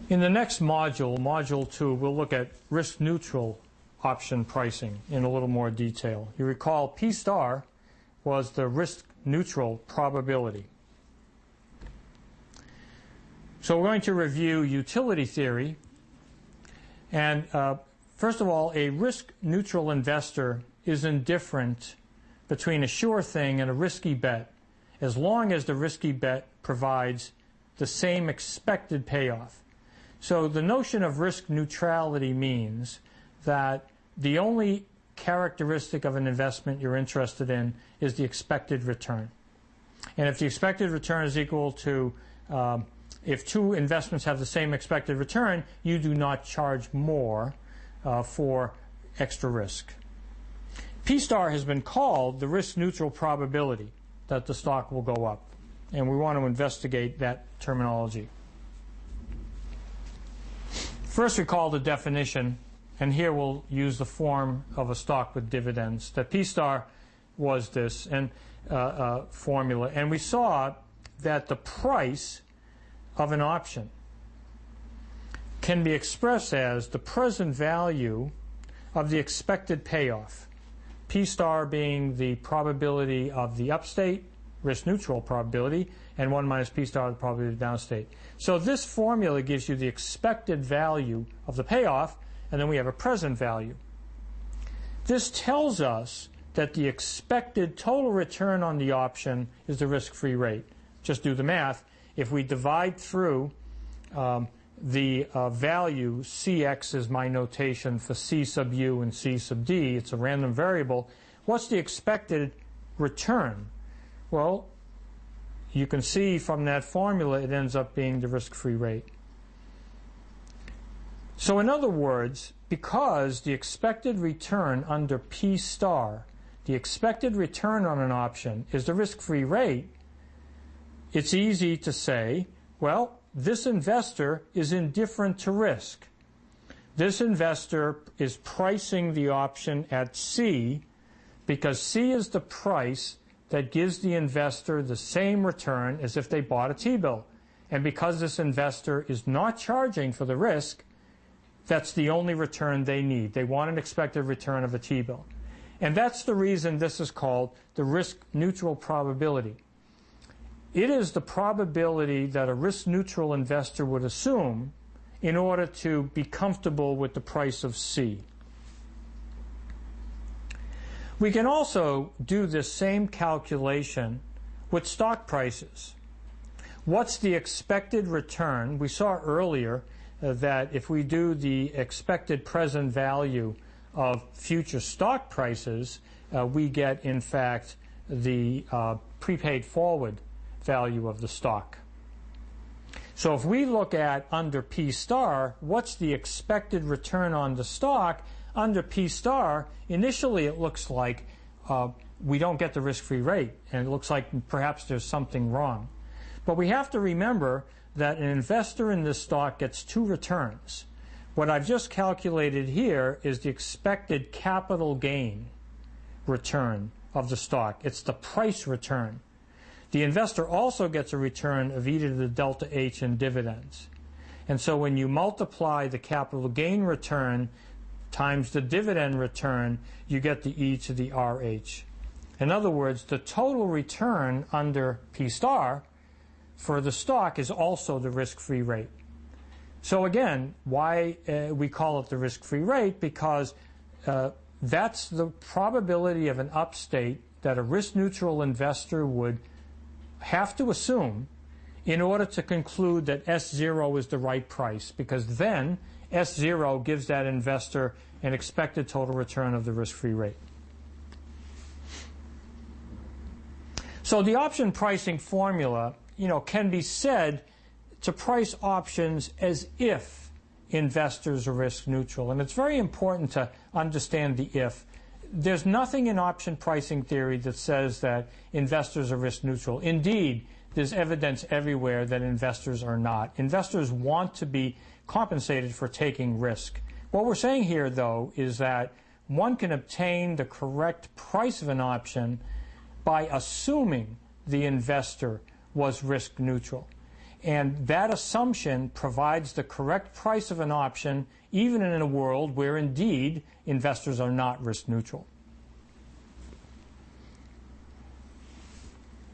In the next module, Module 2, we'll look at risk-neutral option pricing in a little more detail. You recall P star was the risk-neutral probability. So we're going to review utility theory. And first of all, a risk-neutral investor is indifferent between a sure thing and a risky bet, as long as the risky bet provides the same expected payoff. So the notion of risk neutrality means that the only characteristic of an investment you're interested in is the expected return. And if the expected return is equal to, if two investments have the same expected return, you do not charge more for extra risk. P star has been called the risk-neutral probability that the stock will go up. And we want to investigate that terminology. First, recall the definition, and here we'll use the form of a stock with dividends. That P star was this formula, and we saw that the price of an option can be expressed as the present value of the expected payoff. P star being the probability of the upstate, risk-neutral probability, and 1 minus P star the probability of the downstate. So this formula gives you the expected value of the payoff, and then we have a present value. This tells us that the expected total return on the option is the risk-free rate. Just do the math. If we divide through the value, Cx is my notation for C sub u and C sub d, it's a random variable, what's the expected return? Well, you can see from that formula it ends up being the risk-free rate. So in other words, because the expected return under P star, the expected return on an option is the risk-free rate, it's easy to say, well, this investor is indifferent to risk. This investor is pricing the option at C because C is the price that gives the investor the same return as if they bought a T-bill. And because this investor is not charging for the risk, that's the only return they need. They want an expected return of a T-bill. And that's the reason this is called the risk-neutral probability. It is the probability that a risk-neutral investor would assume in order to be comfortable with the price of C. We can also do this same calculation with stock prices. What's the expected return? We saw earlier that if we do the expected present value of future stock prices, we get, in fact, the prepaid forward value of the stock. So if we look at under P star, what's the expected return on the stock? Under P star, initially it looks like we don't get the risk-free rate, and it looks like perhaps there's something wrong. But we have to remember that an investor in this stock gets two returns. What I've just calculated here is the expected capital gain return of the stock. It's the price return. The investor also gets a return of e to the delta h in dividends. And so when you multiply the capital gain return times the dividend return, you get the e to the RH. In other words, the total return under P star for the stock is also the risk-free rate. So again, why we call it the risk-free rate? Because that's the probability of an upstate that a risk-neutral investor would have to assume in order to conclude that S0 is the right price, because then S0 gives that investor an expected total return of the risk-free rate. So the option pricing formula, can be said to price options as if investors are risk neutral. And it's very important to understand the if. There's nothing in option pricing theory that says that investors are risk neutral. Indeed, there's evidence everywhere that investors are not. Investors want to be compensated for taking risk. What we're saying here, though, is that one can obtain the correct price of an option by assuming the investor was risk neutral. And that assumption provides the correct price of an option, even in a world where indeed investors are not risk neutral.